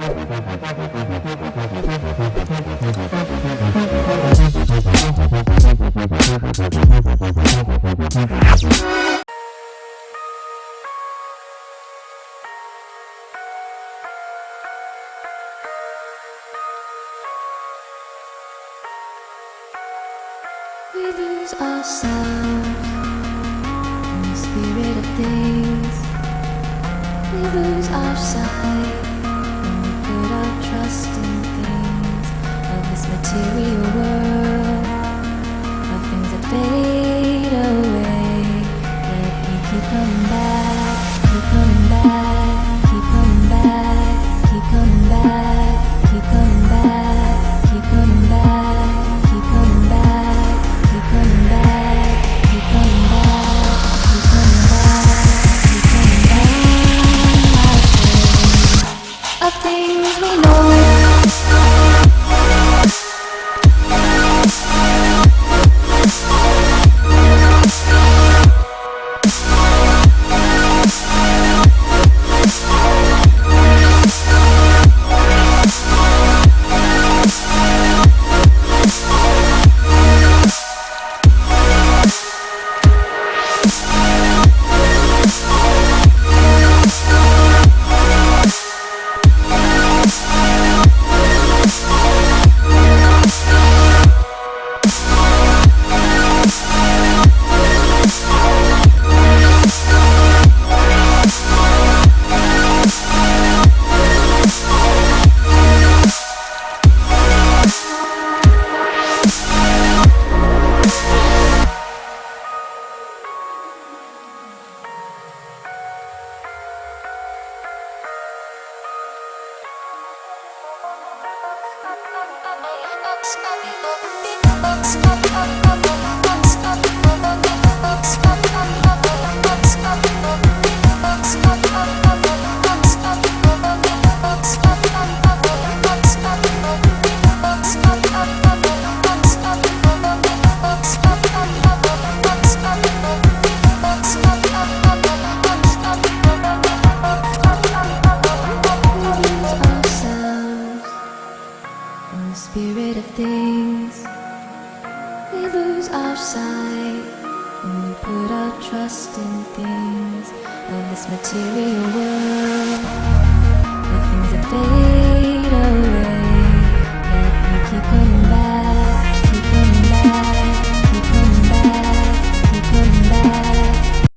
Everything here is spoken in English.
We lose ourselves in the spirit of things. We lose our sight when we put our trust in things of this material world, of things that fade away. Yet we keep coming back, keep coming back, keep coming back, keep coming back, keep coming back, keep coming back, keep coming back. Keep coming back, keep coming back, keep coming back, keep coming back. Of things we know. Spirit of things, we lose our sight when we put our trust in things of this material world, the things that fade.